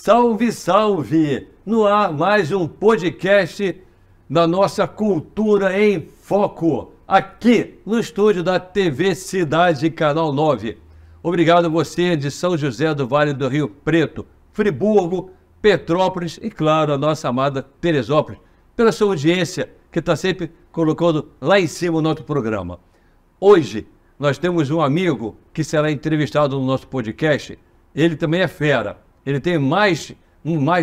Salve, salve! No ar, mais um podcast da nossa Cultura em Foco, aqui no estúdio da TV Cidade Canal 9. Obrigado a você de São José do Vale do Rio Preto, Friburgo, Petrópolis e, claro, a nossa amada Teresópolis, pela sua audiência, que está sempre colocando lá em cima o nosso programa. Hoje, nós temos um amigo que será entrevistado no nosso podcast. Ele também é fera. Ele tem mais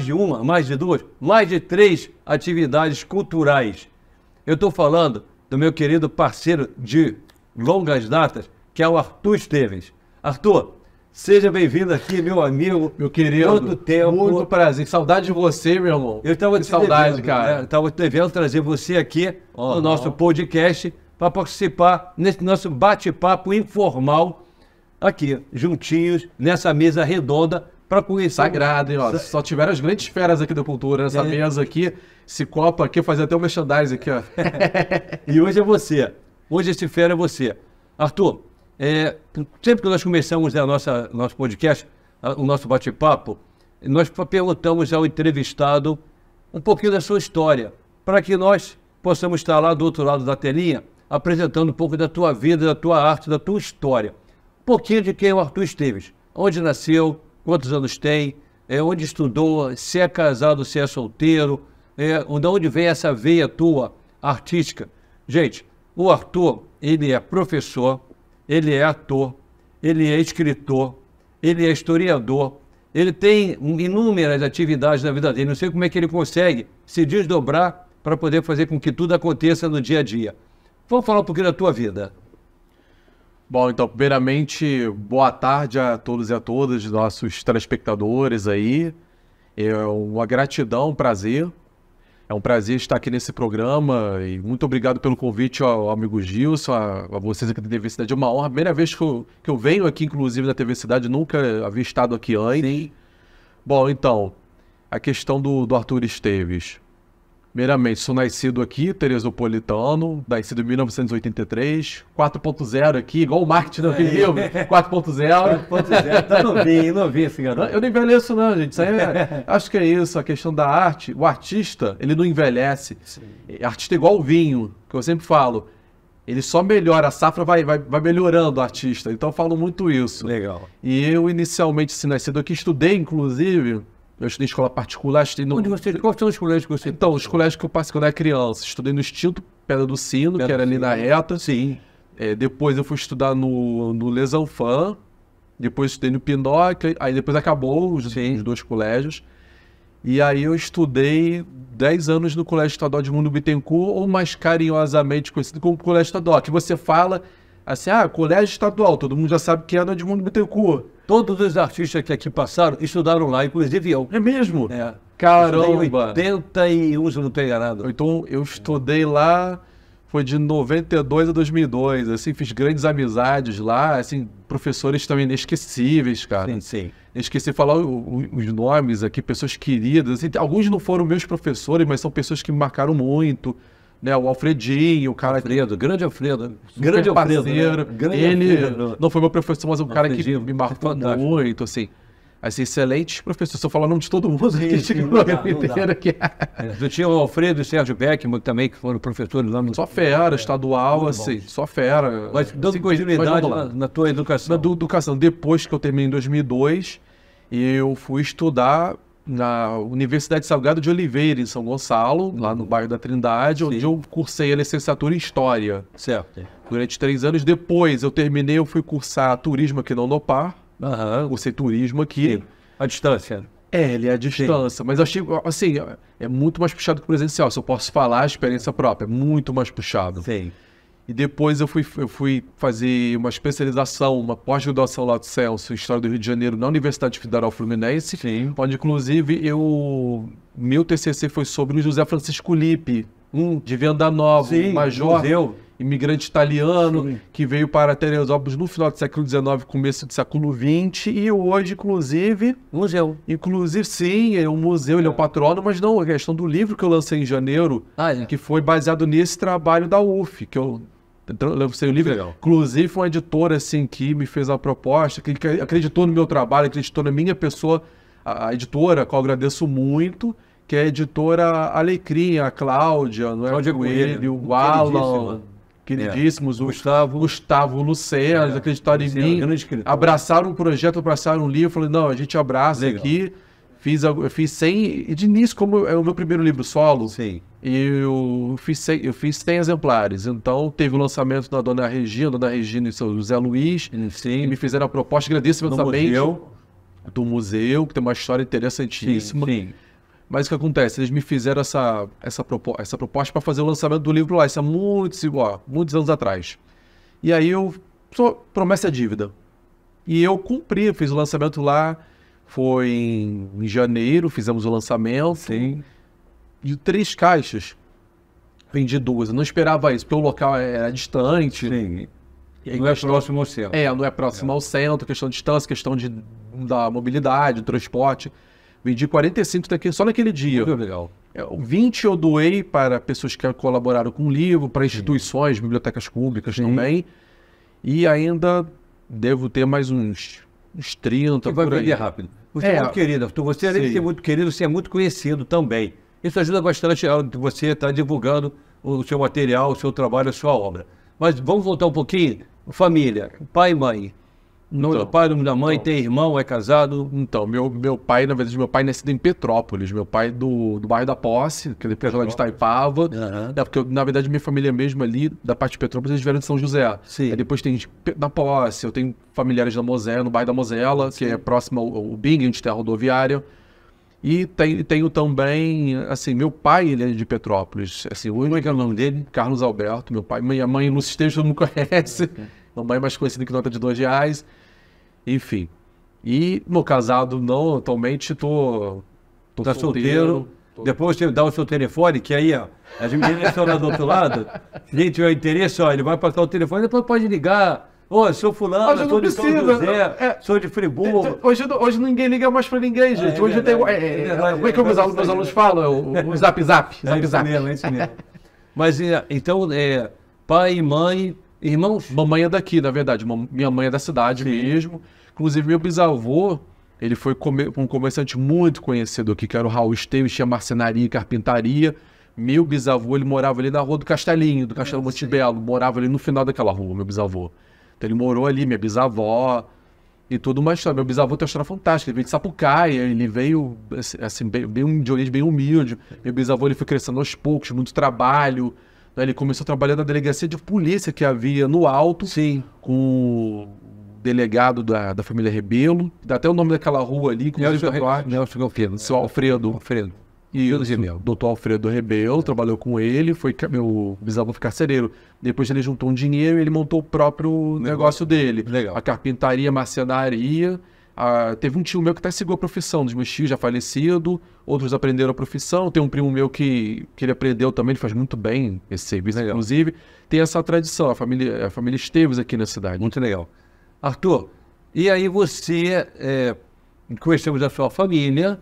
de duas, mais de 3 atividades culturais. Eu estou falando do meu querido parceiro de longas datas, que é o Arthur Esteves. Arthur, seja bem-vindo aqui, meu amigo. Meu querido, quanto tempo. Muito prazer. Saudade de você, meu irmão. Eu estava te saudade, cara. Eu estava devendo trazer você aqui no nosso podcast para participar nesse nosso bate-papo informal aqui, juntinhos, nessa mesa redonda, para conhecer... Sagrado, hein? Ó. Só tiveram as grandes feras aqui da cultura, nessa mesa aqui, esse copo aqui, fazer até um merchandising aqui, ó. E hoje é você. Hoje esse fera é você. Arthur, sempre que nós começamos nosso podcast, o nosso bate-papo, nós perguntamos ao entrevistado um pouquinho da sua história, para que nós possamos estar lá do outro lado da telinha, apresentando um pouco da tua vida, da tua arte, da tua história. Um pouquinho de quem é o Arthur Esteves. Onde nasceu, quantos anos tem, onde estudou, se é casado, se é solteiro, de onde vem essa veia tua artística. Gente, o Arthur, ele é professor, ele é ator, ele é escritor, ele é historiador, ele tem inúmeras atividades na vida dele. Não sei como é que ele consegue se desdobrar para poder fazer com que tudo aconteça no dia a dia. Vamos falar um pouquinho da tua vida. Bom, então, primeiramente, boa tarde a todos e a todas, nossos telespectadores aí. É uma gratidão, um prazer. É um prazer estar aqui nesse programa e muito obrigado pelo convite ao amigo Gilson, a vocês aqui da TV Cidade. É uma honra. Primeira vez que eu venho aqui, inclusive, na TV Cidade, nunca havia estado aqui antes. Sim. Bom, então, a questão do Arthur Esteves. Primeiramente, sou nascido aqui, teresopolitano, nascido em 1983, 4.0 aqui, igual o marketing do Rio, 4.0. 4.0, tá novinho esse garoto. Eu não envelheço não, gente, isso aí acho que é isso, a questão da arte, o artista, ele não envelhece. Sim. Artista é igual o vinho, que eu sempre falo, ele só melhora, a safra vai melhorando o artista, então eu falo muito isso. Legal. E eu inicialmente, nascido aqui, estudei inclusive... Eu estudei em escola particular, Quais são os colégios que você... Então, os colégios que eu passei quando era criança. Estudei no Extinto Pedra do Sino, que era ali na Reta. Sim. Depois eu fui estudar no Les Enfants. Depois estudei no Pinóquio. Aí depois acabou os 2 colégios. E aí eu estudei 10 anos no Colégio Estadual Edmundo Bittencourt, ou mais carinhosamente conhecido como Colégio Estadual. Que você fala assim, Colégio Estadual, todo mundo já sabe que é no Edmundo Bittencourt. Todos os artistas que aqui passaram estudaram lá, inclusive eu. É mesmo? É. Caramba! Em 81, se não estou enganado. Então, eu estudei lá, foi de 92 a 2002, assim, fiz grandes amizades lá, assim, professores também inesquecíveis, cara. Sim. Esqueci de falar os nomes aqui, pessoas queridas, assim, alguns não foram meus professores, mas são pessoas que me marcaram muito. Né, o Alfredinho, o cara... Grande Alfredo. Grande parceiro. Né? Ele não foi meu professor, mas um cara que me marcou muito, assim. Excelentes professores. Se eu falar o nome de todo mundo, Eu tinha o Alfredo e o Sérgio Beckman também, que foram professores lá no... Só fera, estadual, assim, só fera. Mas dando continuidade na tua educação. Na educação. Depois que eu terminei em 2002, eu fui estudar na Universidade Salgado de Oliveira, em São Gonçalo, lá no bairro da Trindade, onde eu cursei a licenciatura em História. Certo. Durante 3 anos. Depois eu terminei, eu fui cursar turismo aqui na Unopar. Cursei turismo aqui. Sim. À distância. Ele é à distância. Sim. Mas eu achei, assim, é muito mais puxado que presencial. Se eu posso falar a experiência própria, é muito mais puxado. Sim. E depois eu fui fazer uma especialização, uma pós-graduação lá do Celso, em História do Rio de Janeiro, na Universidade Federal Fluminense. Sim. Onde, inclusive, meu TCC foi sobre o José Francisco Lippi, de Venda Nova, major, imigrante italiano, que veio para Teresópolis no final do século XIX, começo do século XX, e hoje, inclusive... Museu. Inclusive, sim, é um museu, ele é o patrono, mas não, a questão do livro que eu lancei em janeiro, que foi baseado nesse trabalho da UF, que eu lancei o livro. Legal. Inclusive, foi uma editora, assim, que me fez a proposta, que acreditou no meu trabalho, acreditou na minha pessoa, a editora, a qual eu agradeço muito, que é a editora Alecrim, a Cláudia, não é? Cláudia Coelho, o Alan, queridíssimos, o Gustavo Lucena, acreditaram em mim, abraçaram um projeto, abraçaram um livro, falei, não, a gente abraça aqui. Eu fiz 100, e de início, como é o meu primeiro livro solo, sim, eu fiz 100 exemplares. Então, teve o lançamento da Dona Regina e seu José Luiz, sim, e me fizeram a proposta, agradeço imensamente do museu, que tem uma história interessantíssima. Sim, sim. Mas o que acontece? Eles me fizeram essa proposta para fazer o lançamento do livro lá, isso há muitos anos atrás. E aí promessa é dívida. E eu cumpri, fiz o lançamento lá. Foi em janeiro, fizemos o lançamento. Sim. De 3 caixas. Vendi 2. Eu não esperava isso, porque o local era distante. Sim. E não é próximo ao centro. Não é próximo ao centro, questão de distância, questão da mobilidade, do transporte. Vendi 45 daqui só naquele dia. Muito legal. 20 eu doei para pessoas que colaboraram com o livro, para instituições, bibliotecas públicas também. E ainda devo ter mais uns 30 que vai vender rápido. Você é muito querido, Arthur. Você, além de ser muito querido, você é muito conhecido também. Isso ajuda bastante a você estar divulgando o seu material, o seu trabalho, a sua obra. Mas vamos voltar um pouquinho. Família, pai e mãe. Nome do pai, nome da mãe, tem irmão, é casado? Então, meu pai, na verdade, meu pai é nascido em Petrópolis. Meu pai do bairro da Posse, aquele pessoal de Itaipava. Porque, na verdade, minha família mesmo ali, da parte de Petrópolis, eles vieram de São José. Sim. Aí depois tem da Posse, eu tenho familiares da Mosela, no bairro da Mosela, que é próximo ao Bing, onde tem a rodoviária. E tenho também, assim, meu pai, ele é de Petrópolis. Assim, como é que é o nome dele? Carlos Alberto, meu pai. Minha mãe, Lúcia Esteves, todo mundo conhece. Mamãe mais conhecida que nota de R$2. Enfim. E no casado, não, atualmente tô solteiro. Depois você dá o seu telefone, que aí, ó, as meninas estão lá do outro lado. Se ele tiver interesse, ó, ele vai passar o telefone, depois pode ligar. Ô, sou fulano, sou de São José, sou de Friburgo. Hoje ninguém liga mais pra ninguém, gente. Hoje eu tenho... Como é que meus alunos falam? O zap. É isso mesmo. Mas, então, pai e mãe... Irmãos? Mamãe é daqui, na verdade. Minha mãe é da cidade mesmo. Inclusive, meu bisavô, ele foi um comerciante muito conhecido aqui, que era o Raul Esteves, tinha marcenaria e carpintaria. Meu bisavô, ele morava ali na rua do Castelinho, do Castelo Montebello. Morava ali no final daquela rua, meu bisavô. Então, ele morou ali, minha bisavó, e toda uma história. Meu bisavô tem uma história fantástica. Ele veio de Sapucaia, ele veio, assim, de origem bem humilde. Meu bisavô, ele foi crescendo aos poucos, muito trabalho. Ele começou a trabalhar na delegacia de polícia que havia no Alto, com o delegado da família Rebelo. Dá até o nome daquela rua ali. Nelson Alfredo. Seu Alfredo. E o doutor Alfredo Rebelo trabalhou com ele, foi meu bisavô carcereiro. Depois ele juntou um dinheiro e ele montou o próprio negócio dele. Legal. A carpintaria, marcenaria. Teve um tio meu que até seguiu a profissão, dos meus tios já falecido, outros aprenderam a profissão. Tem um primo meu que ele aprendeu também, ele faz muito bem esse serviço, legal. Inclusive. Tem essa tradição, a família Esteves aqui na cidade. Muito legal. Arthur, e aí você, conhecemos a sua família,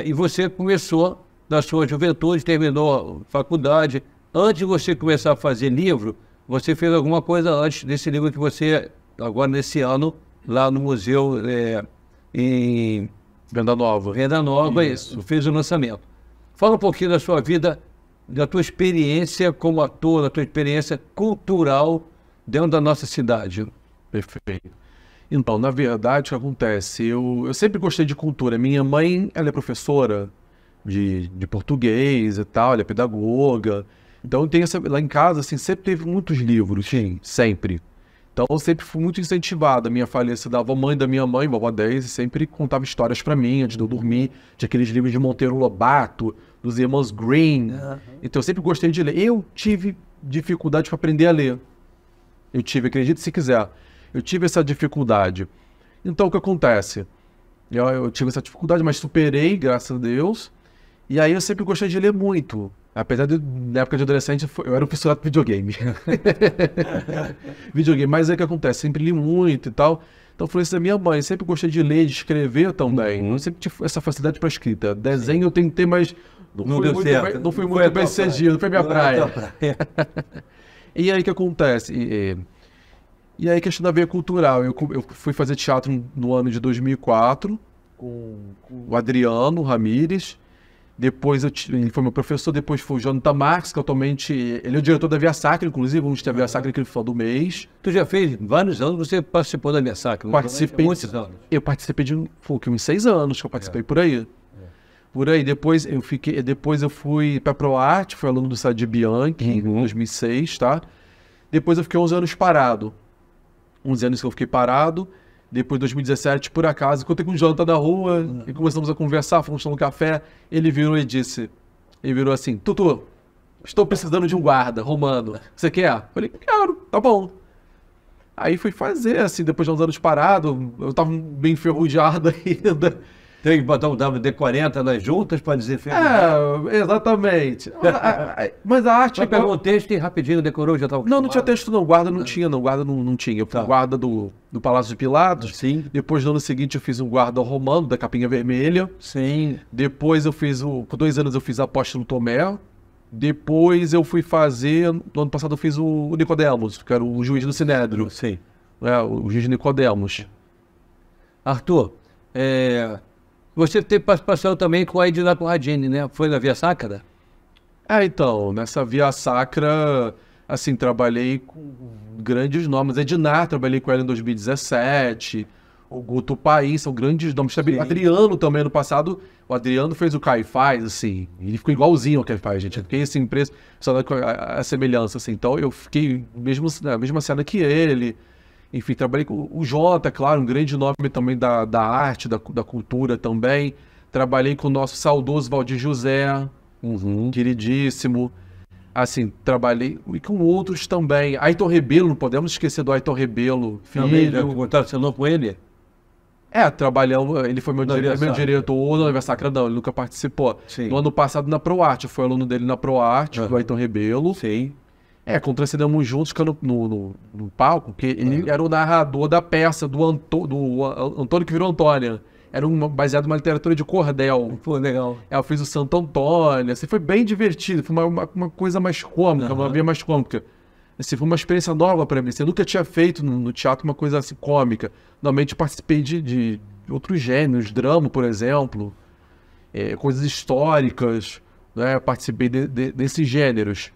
e você começou na sua juventude, terminou a faculdade. Antes de você começar a fazer livro, você fez alguma coisa antes desse livro que você, agora nesse ano, lá no museu em Venda Nova. Isso. Fez o lançamento. Fala um pouquinho da sua vida, da tua experiência como ator, da tua experiência cultural dentro da nossa cidade. Perfeito. Então, na verdade, o que acontece? Eu sempre gostei de cultura. Minha mãe, ela é professora de português e tal, ela é pedagoga. Então, lá em casa, assim, sempre teve muitos livros. Sim. Sempre. Então, eu sempre fui muito incentivada. Minha falecida avó mãe da minha mãe, vovó Deise, sempre contava histórias para mim antes de eu dormir, de aqueles livros de Monteiro Lobato, dos irmãos Green. Então, eu sempre gostei de ler. Eu tive dificuldade para aprender a ler. Acredite se quiser, eu tive essa dificuldade. Então, o que acontece? Eu tive essa dificuldade, mas superei, graças a Deus. E aí, eu sempre gostei de ler muito. Apesar de, na época de adolescente, eu era um fissurado por videogame. Mas aí o que acontece? Sempre li muito e tal. Então, foi isso da minha mãe. Sempre gostei de ler, de escrever também. Eu sempre tive essa facilidade para escrita. Desenho eu tentei, mas não fui muito bem sucedido. Não foi minha praia. E aí o que acontece? E aí, questão da veia cultural. Eu fui fazer teatro no ano de 2004, com o Adriano Ramires. Depois ele foi meu professor, depois foi o Jonathan Marques, que atualmente ele é o diretor da Via Sacra, inclusive, vamos ter a Via Sacra aqui no final do mês. Tu já fez vários anos, você participou da Via Sacra? Participei. Muitos anos. Eu participei foi uns 6 anos que eu participei por aí. Por aí, depois eu fui para a ProArte, fui aluno do Sadi Bianchi em 2006, tá? Depois eu fiquei 11 anos parado. 11 anos que eu fiquei parado. Depois, em 2017, por acaso, encontrei com o Jonathan na rua e começamos a conversar, fomos tomar um café. Ele virou assim, Tutu, estou precisando de um guarda romano. Você quer? Eu falei, quero, tá bom. Aí fui fazer, assim, depois de uns anos parado, eu tava bem enferrujado ainda. Tem que botar um WD-40 nas juntas para desenferrujar. Exatamente. Mas a arte... Só pegou o texto e rapidinho decorou, já estava... Não tinha texto não, guarda não tinha, guarda não tinha. Eu fui guarda do Palácio de Pilatos. Sim. Depois, no ano seguinte, eu fiz um guarda romano, da capinha vermelha. Sim. Depois eu fiz, por 2 anos eu fiz Apóstolo Tomé. Depois eu fui fazer, no ano passado eu fiz o Nicodemos, que era o juiz do Sinédrio. Sim. O juiz Nicodemos. Arthur, você teve participação também com a Edna Conradini, né? Foi na Via Sacra? Então, nessa Via Sacra, assim, trabalhei com grandes nomes. Ednar, trabalhei com ela em 2017. O Guto Paim, são grandes nomes. O Adriano também, no passado, o Adriano fez o Caifás, assim, ele ficou igualzinho ao Caifás, gente. Eu fiquei, assim, impresso, só a semelhança, assim. Então, eu fiquei na mesma cena que ele. Enfim, trabalhei com o Jota, claro, um grande nome também da arte, da cultura também. Trabalhei com o nosso saudoso Valdir José, queridíssimo. Assim, trabalhei e com outros também. Aitor Rebelo, não podemos esquecer do Aitor Rebelo, filho. Contracenou com ele? Trabalhamos, ele foi meu diretor na Via Sacra, não, ele nunca participou. Sim. No ano passado na ProArte, eu fui aluno dele na ProArte, do Aitor Rebelo. Sim. Contracenamos juntos no palco, porque ele era o narrador da peça do Antônio que virou Antônia. Era baseado numa literatura de cordel. Pô, legal. Eu fiz o Santo Antônio, assim, foi bem divertido, foi uma coisa mais cômica, uma via mais cômica. Assim, foi uma experiência nova para mim, assim, eu nunca tinha feito no teatro uma coisa assim cômica. Normalmente participei de outros gêneros, drama, por exemplo, coisas históricas, né? Participei desses gêneros.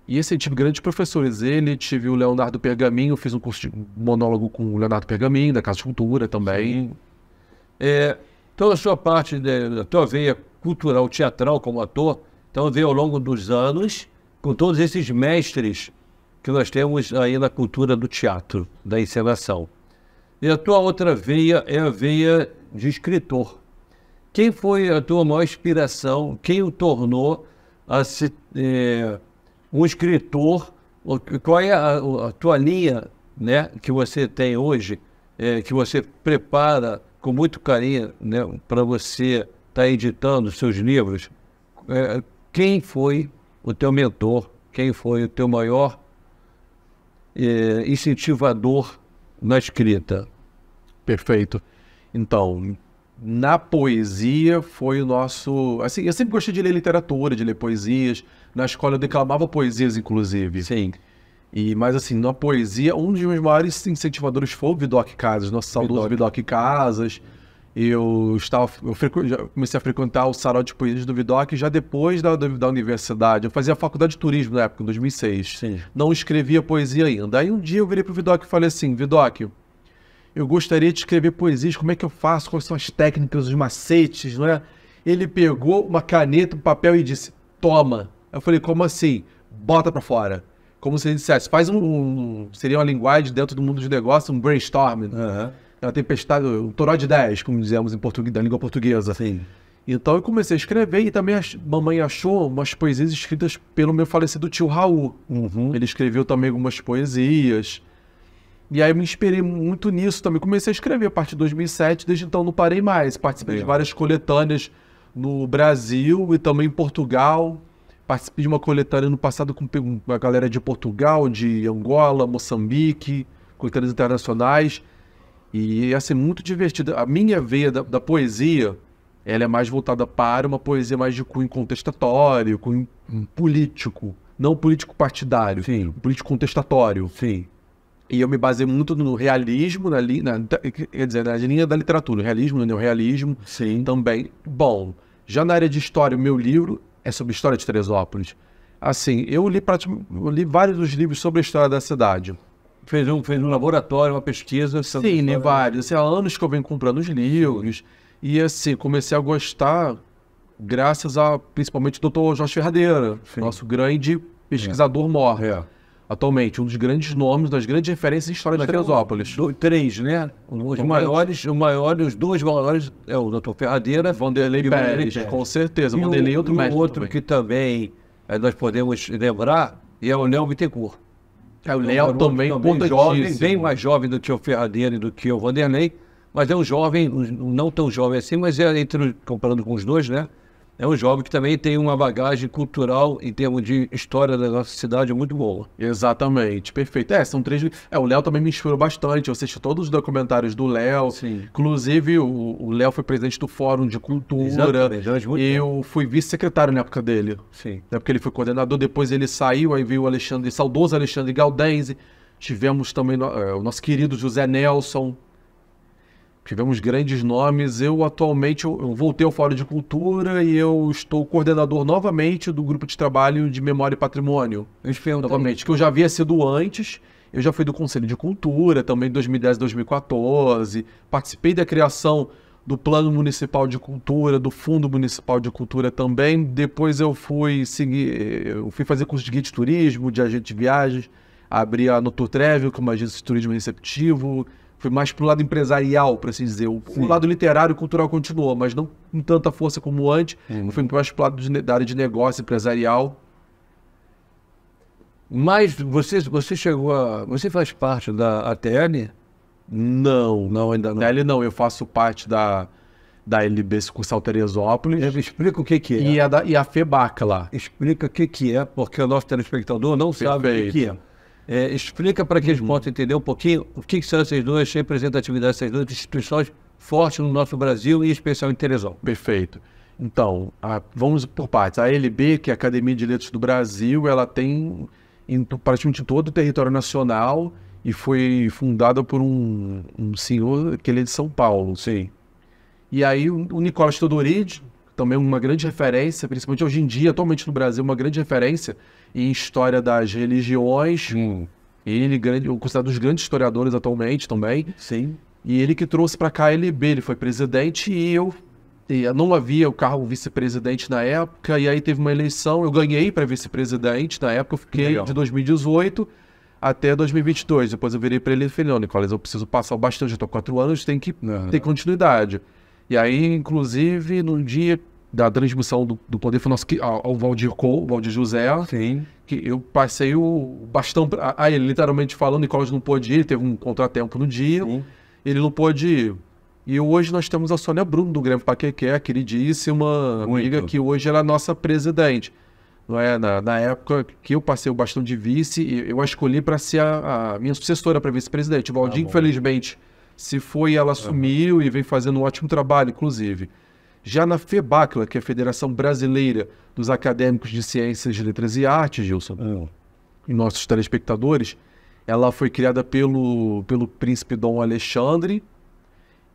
E esse tive grandes professores. Tive o Leonardo Pergaminho, fiz um curso de monólogo com o Leonardo Pergaminho, da Casa de Cultura também. Então, a sua parte da tua veia cultural, teatral como ator, então veio ao longo dos anos, com todos esses mestres que nós temos aí na cultura do teatro, da encenação. E a tua outra veia é a veia de escritor. Quem foi a tua maior inspiração? Quem o tornou a se... um escritor, qual é a tua linha, né, que você tem hoje, que você prepara com muito carinho, né, para você estar editando os seus livros? Quem foi o teu mentor? Quem foi o teu maior incentivador na escrita? Perfeito. Então, na poesia foi o nosso... Assim, eu sempre gostei de ler literatura, de ler poesias. Na escola eu declamava poesias, inclusive. Sim. Mas assim, na poesia, um dos meus maiores incentivadores foi o Vidocq Casas, nosso saudoso Vidocq Casas. Eu comecei a frequentar o sarau de poesias do Vidocq já depois da universidade. Eu fazia faculdade de turismo na época, em 2006. Sim. Não escrevia poesia ainda. Aí um dia eu virei pro Vidocq e falei assim, Vidocq, eu gostaria de escrever poesias, como é que eu faço? Quais são as técnicas, os macetes, não é? Ele pegou uma caneta, um papel e disse, toma. Eu falei, como assim? Bota pra fora. Como se ele dissesse, faz seria uma linguagem dentro do mundo dos negócios, um brainstorming. Uma tempestade, um toró de ideias, como dizemos em português, da língua portuguesa. Sim. Então eu comecei a escrever e também a mamãe achou umas poesias escritas pelo meu falecido tio Raul. Ele escreveu também algumas poesias. E aí eu me inspirei muito nisso também. Comecei a escrever a partir de 2007, desde então não parei mais. Participei de várias coletâneas no Brasil e também em Portugal. Participei de uma coletânea no passado com uma galera de Portugal, de Angola, Moçambique, coletâneas internacionais. E assim, muito divertido. A minha veia da poesia, ela é mais voltada para uma poesia mais de cunho contestatório, cunho político. Não político partidário, Sim. Político contestatório. Sim. E eu me baseei muito no realismo, quer dizer, na linha da literatura, realismo, no neorrealismo Sim. também. Bom, já na área de história, o meu livro é sobre a história de Teresópolis. Assim, eu li vários dos livros sobre a história da cidade. Fez um laboratório, uma pesquisa. sobre Sim, li história. vários. Assim, há anos que eu venho comprando os livros. E assim, comecei a gostar graças a, principalmente, o Dr. Jorge Ferradeira, Sim. nosso grande pesquisador mor. É. Atualmente, um dos grandes nomes, das grandes referências em história de Teresópolis. Três, né? Os dois maiores é o Dr. Ferradeira Vanderlei e o Vanderlei Pérez, com certeza. E Vanderlei é outro o mestre outro também. que também nós podemos lembrar é o Léo Bittencourt. É, o Léo também jovem, importantíssimo. bem mais jovem do que o Ferradeira e do que o Vanderlei, mas é um jovem, não tão jovem assim, mas comparando com os dois, né? É um jovem que também tem uma bagagem cultural em termos de história da nossa cidade muito boa. Exatamente, perfeito. São três. O Léo também me inspirou bastante. Eu assisti todos os documentários do Léo. Sim. Inclusive, o Léo foi presidente do Fórum de Cultura. Exatamente, durante muito Eu fui vice-secretário na época dele. Sim. Na época ele foi coordenador, depois ele saiu, aí veio o saudoso Alexandre Galdense. Tivemos também o nosso querido José Nelson. Tivemos grandes nomes. Eu atualmente eu voltei ao Fórum de Cultura e eu estou coordenador novamente do grupo de trabalho de Memória e Patrimônio. Novamente, que eu já havia sido antes. Eu já fui do Conselho de Cultura, também em 2010 e 2014. Participei da criação do Plano Municipal de Cultura, do Fundo Municipal de Cultura também. Depois eu fui fazer curso de guia de turismo, de agente de viagens. Abri a Notur Travel, que é uma agência de turismo receptivo. Fui mais pro lado empresarial, por assim dizer. O lado literário e cultural continuou, mas não com tanta força como antes. Fui mais pro lado da área de negócio empresarial. Mas você chegou a... Você faz parte da ATL? Não, ainda não. Da ATL não, eu faço parte da LB Sucursal Teresópolis. Explica o que é. E a FEBAC lá. Explica o que é, porque o nosso telespectador não sabe o que é. Explica para que eles possam entender um pouquinho o que são essas duas representatividades, essas duas instituições fortes no nosso Brasil e em especial em Teresópolis. Perfeito. Então, vamos por partes. A LB, que é a Academia de Letras do Brasil, ela tem praticamente todo o território nacional e foi fundada por um senhor que ele é de São Paulo. Sim. E aí o Nicolas Teodoridis, também uma grande referência, principalmente hoje em dia, atualmente no Brasil, uma grande referência em história das religiões. Ele, considerado um dos grandes historiadores atualmente também. Sim. E ele que trouxe para cá a LB, ele foi presidente e não havia o cargo vice-presidente na época, e aí teve uma eleição, eu ganhei para vice-presidente na época, eu fiquei de 2018 até 2022. Depois eu virei para ele e falei, não, Nicolas, eu preciso passar o bastante, eu estou 4 anos, tem que ter continuidade. E aí, inclusive, no dia da transmissão do poder, foi ao Valdir José, Sim. que eu passei o bastão a ele, literalmente falando. Nicolas não pôde ir, ele teve um contratempo no dia, ele não pôde ir. E hoje nós temos a Sônia Bruno, do Grêmio Paquequé, queridíssima amiga, que hoje ela é nossa presidente. Não é? Na época que eu passei o bastão de vice, eu a escolhi para ser a minha sucessora para vice-presidente. O Valdir, infelizmente, se foi, ela assumiu e vem fazendo um ótimo trabalho, inclusive. Já na FEBAC, que é a Federação Brasileira dos Acadêmicos de Ciências, Letras e Artes, Gilson, e nossos telespectadores, ela foi criada pelo príncipe Dom Alexandre,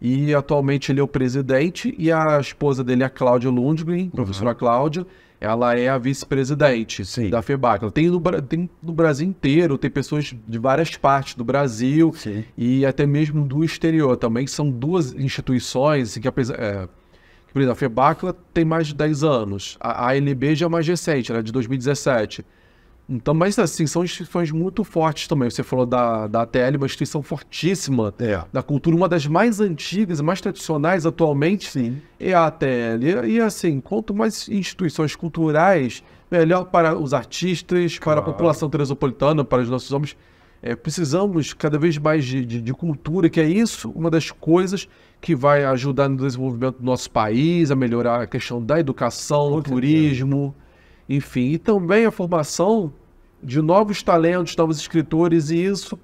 e atualmente ele é o presidente, e a esposa dele, a Cláudia Lundgren, professora Cláudia, ela é a vice-presidente da FEBAC. Ela tem no Brasil inteiro, tem pessoas de várias partes do Brasil e até mesmo do exterior também. São duas instituições que, apesar... por exemplo, a FEBAC tem mais de 10 anos. A ALB já é mais recente, ela é de 2017. Então, mas assim, são instituições muito fortes também. Você falou da ATL, uma instituição fortíssima da cultura, uma das mais antigas e mais tradicionais atualmente é a ATL. E assim, quanto mais instituições culturais, melhor para os artistas, para a população teresopolitana, para os nossos homens. Precisamos cada vez mais de cultura, que é isso, uma das coisas que vai ajudar no desenvolvimento do nosso país, a melhorar a questão da educação, do turismo, enfim. E também a formação de novos talentos, novos escritores, e isso,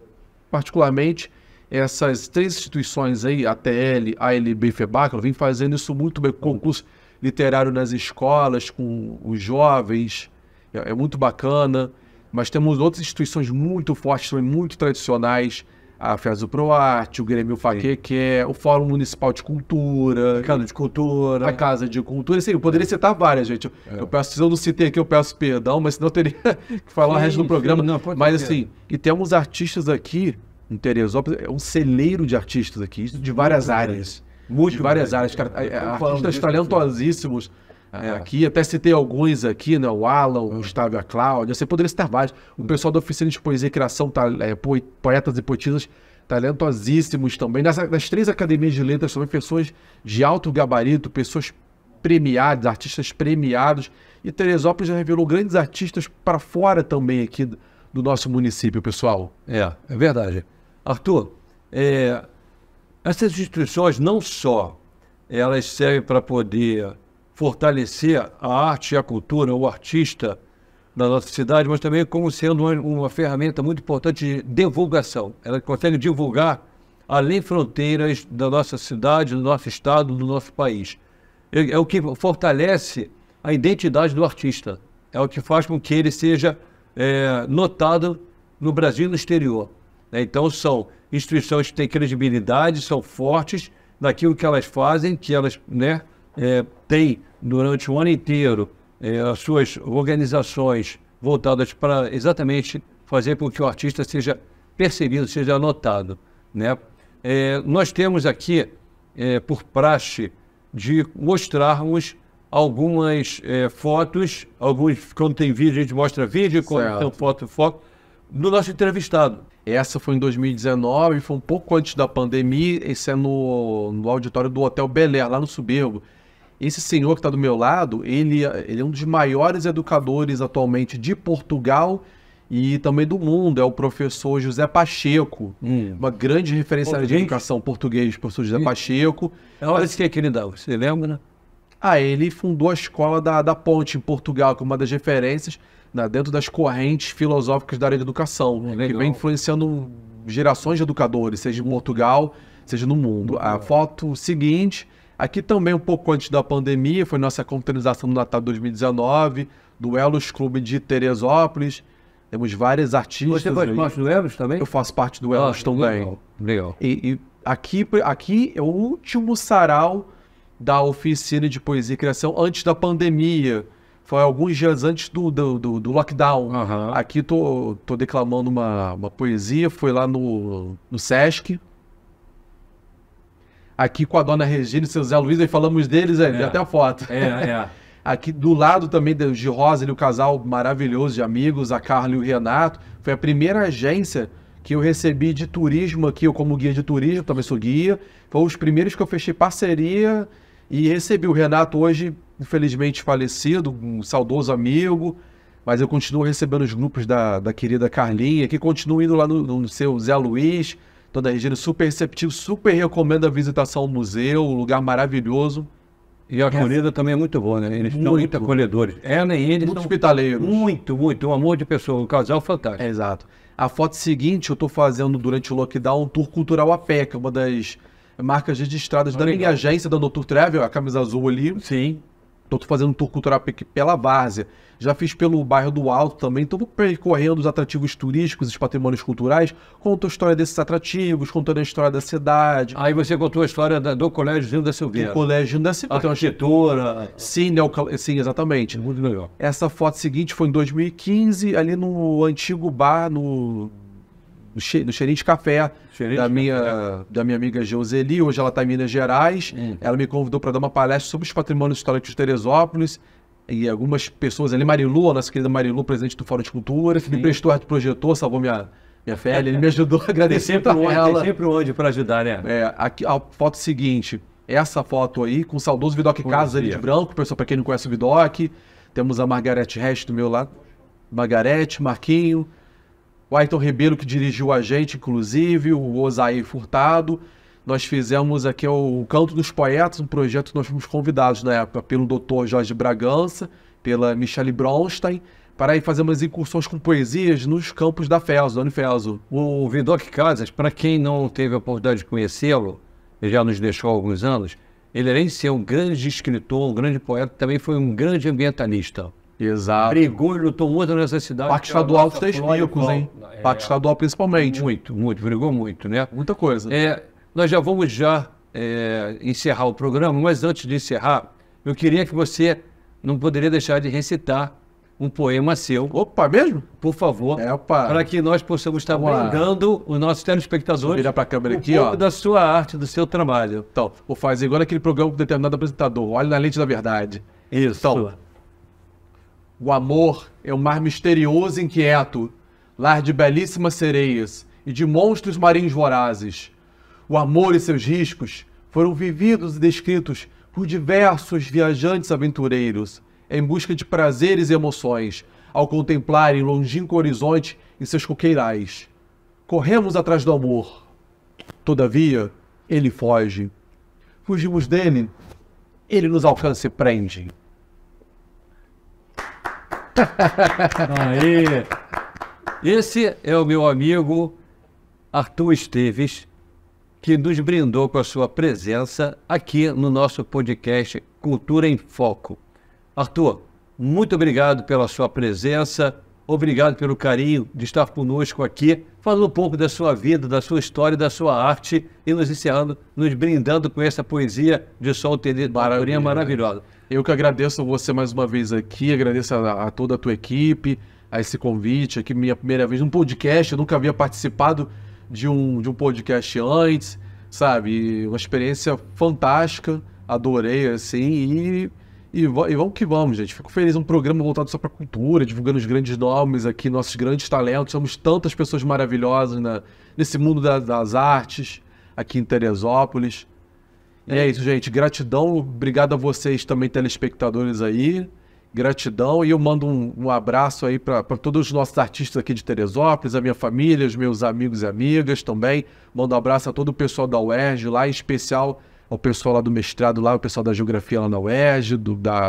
particularmente, essas 3 instituições aí, ATL, ALB e FEBAC, vem fazendo isso muito bem, concurso literário nas escolas, com os jovens, é muito bacana. Mas temos outras instituições muito fortes, também muito tradicionais, a FESO-ProArte, o Grêmio Faquê, que é o Fórum Municipal de Cultura, Casa de Cultura. a Casa de Cultura, assim, eu poderia citar várias, gente. Eu peço, se eu não citei aqui, eu peço perdão, mas senão eu teria que falar o resto do programa. Não, pode Mas ser. assim, e temos artistas aqui em Teresópolis, é um celeiro de artistas aqui, de várias áreas. De várias áreas, cara. Artistas talentosíssimos aqui, até citei alguns aqui, né? O Alan, o Gustavo e a Cláudia, você poderia citar vários. O pessoal da Oficina de Poesia e Criação, poetas e poetisas talentosíssimos também. Nas 3 academias de letras também, pessoas de alto gabarito, pessoas premiadas, artistas premiados. E Teresópolis já revelou grandes artistas para fora também aqui do nosso município, pessoal. É verdade. Arthur, essas instituições não só elas servem para poder fortalecer a arte e a cultura, o artista da nossa cidade, mas também como sendo uma ferramenta muito importante de divulgação. Ela consegue divulgar além fronteiras da nossa cidade, do nosso estado, do nosso país. É o que fortalece a identidade do artista. É o que faz com que ele seja notado no Brasil e no exterior. Então são instituições que têm credibilidade, são fortes naquilo que elas fazem, que elas têm durante o ano inteiro as suas organizações voltadas para exatamente fazer com que o artista seja percebido, seja notado. Nós temos aqui, por praxe, de mostrarmos algumas fotos, quando tem vídeo, a gente mostra vídeo, quando tem foto, do nosso entrevistado. Essa foi em 2019, foi um pouco antes da pandemia. Esse é no auditório do Hotel Bel Air, lá no Soberbo. Esse senhor que está do meu lado, ele é um dos maiores educadores atualmente de Portugal e também do mundo. É o professor José Pacheco, uma grande referência de educação português, professor José Pacheco. Olha esse que ele dá, você lembra, né? Ele fundou a escola da Ponte em Portugal, que é uma das referências dentro das correntes filosóficas da área de educação, que vem influenciando gerações de educadores, seja em Portugal, seja no mundo. A foto seguinte, aqui também um pouco antes da pandemia, foi nossa confraternização no Natal de 2019, do Elos Clube de Teresópolis. Temos vários artistas. Você faz parte do Elos também? Eu faço parte do Elos também. Legal. E aqui é o último sarau da Oficina de Poesia e Criação antes da pandemia. Foi alguns dias antes do lockdown. Aqui tô declamando uma poesia, foi lá no Sesc. Aqui com a dona Regina e seu Zé Luiz, aí falamos deles, até a foto. Aqui do lado também de Rosa, o casal maravilhoso de amigos, a Carla e o Renato. Foi a primeira agência que eu recebi de turismo aqui, eu como guia de turismo, também sou guia. Foi os primeiros que eu fechei parceria e recebi o Renato hoje, infelizmente falecido, um saudoso amigo, mas eu continuo recebendo os grupos da querida Carlinha, que continuo indo lá no seu Zé Luiz, toda a Regina, super receptivo, super recomendo a visitação ao museu, um lugar maravilhoso. E a acolhida também é muito boa, né? Eles são muito acolhedores. Ela e eles muito hospitaleiros. Muito, um amor de pessoa, um casal fantástico. Exato. A foto seguinte, eu estou fazendo durante o lockdown um tour cultural a pé, que é uma das marcas registradas da minha agência, da Notur Travel, a camisa azul ali. Sim. Estou fazendo um tour cultural pela Várzea. Já fiz pelo bairro do Alto também. Estou percorrendo os atrativos turísticos, os patrimônios culturais. Conto a história desses atrativos, contando a história da cidade. Aí você contou a história do Colégio Gino da Silveira. Do Colégio Gino da Silveira. Arquitetura. Sim, sim, exatamente. Muito legal. Essa foto seguinte foi em 2015, ali no antigo bar, no Cheirinho de Café, da minha amiga Geuseli. Hoje ela está em Minas Gerais. Ela me convidou para dar uma palestra sobre os patrimônios históricos de Teresópolis. E algumas pessoas ali, Marilu, a nossa querida Marilu, presidente do Fórum de Cultura, que me prestou arte projetor, salvou minha pele, ele me ajudou a agradecer para ela. Tem sempre onde para ajudar, né? Aqui, a foto seguinte, essa foto aí, com o saudoso Vidoc Casas ali de branco, pessoal, para quem não conhece o Vidoc. Temos a Margarete Rest do meu lado. Margarete, Marquinho. O Ayrton Ribeiro, que dirigiu a gente, inclusive, o Osair Furtado. Nós fizemos aqui o Canto dos Poetas, um projeto que nós fomos convidados na época pelo Dr. Jorge Bragança, pela Michele Bronstein, para ir fazer umas incursões com poesias nos campos da FESO, da Unifeso. O Vidoc Casas, para quem não teve a oportunidade de conhecê-lo, ele já nos deixou há alguns anos, ele além de ser um grande escritor, um grande poeta, também foi um grande ambientalista. Exato. Brigou e lutou muito nessa cidade. Parque Estadual dos Três Picos, hein? Parque Estadual principalmente. Muito, brigou muito, né? Muita coisa. Nós já vamos encerrar o programa, mas antes de encerrar, eu queria que você não poderia deixar de recitar um poema seu. Opa, mesmo? Por favor, para que nós possamos estar brindando os nossos telespectadores. Virar para a câmera aqui, pouco da sua arte, do seu trabalho. Então, vou fazer igual aquele programa com determinado apresentador. Olha na lente da verdade. Isso. Então, o amor é um mar misterioso e inquieto, lar de belíssimas sereias e de monstros marinhos vorazes. O amor e seus riscos foram vividos e descritos por diversos viajantes aventureiros, em busca de prazeres e emoções, ao contemplarem longínquo horizonte em seus coqueirais. Corremos atrás do amor. Todavia, ele foge. Fugimos dele, ele nos alcança e prende. Aí. Esse é o meu amigo Arthur Esteves, que nos brindou com a sua presença aqui no nosso podcast Cultura em Foco. Arthur, muito obrigado pela sua presença, obrigado pelo carinho de estar conosco aqui, falando um pouco da sua vida, da sua história, da sua arte e nos encerrando, nos brindando com essa poesia de solteria maravilhosa. Eu que agradeço você mais uma vez aqui, agradeço a toda a tua equipe, a esse convite aqui, minha primeira vez num podcast, eu nunca havia participado de um podcast antes, sabe? Uma experiência fantástica, adorei, assim, e vamos que vamos, gente. Fico feliz, um programa voltado só para cultura, divulgando os grandes nomes aqui, nossos grandes talentos. Somos tantas pessoas maravilhosas nesse mundo das artes, aqui em Teresópolis. E é isso, gente. Gratidão, obrigado a vocês também, telespectadores aí. Gratidão, e eu mando um abraço aí para todos os nossos artistas aqui de Teresópolis, a minha família, os meus amigos e amigas também. Mando um abraço a todo o pessoal da UERJ lá, em especial ao pessoal lá do mestrado, lá, o pessoal da geografia lá na UERJ,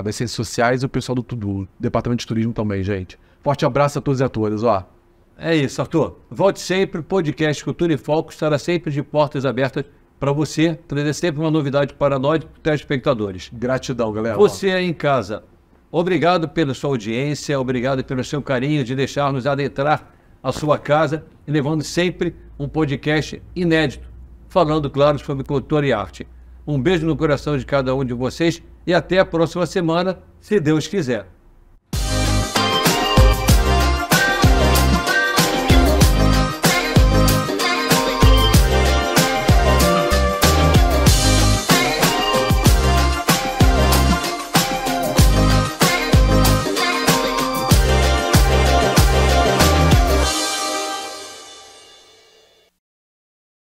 das ciências sociais e o pessoal do departamento de turismo também, gente. Forte abraço a todos e a todas, ó. É isso, Arthur. Volte sempre, o podcast Cultura em Foco estará sempre de portas abertas para você, trazer sempre uma novidade para nós, telespectadores. Gratidão, galera. Você aí em casa, obrigado pela sua audiência, obrigado pelo seu carinho de deixar-nos adentrar a sua casa e levando sempre um podcast inédito, falando, claro, sobre cultura e arte. Um beijo no coração de cada um de vocês e até a próxima semana, se Deus quiser.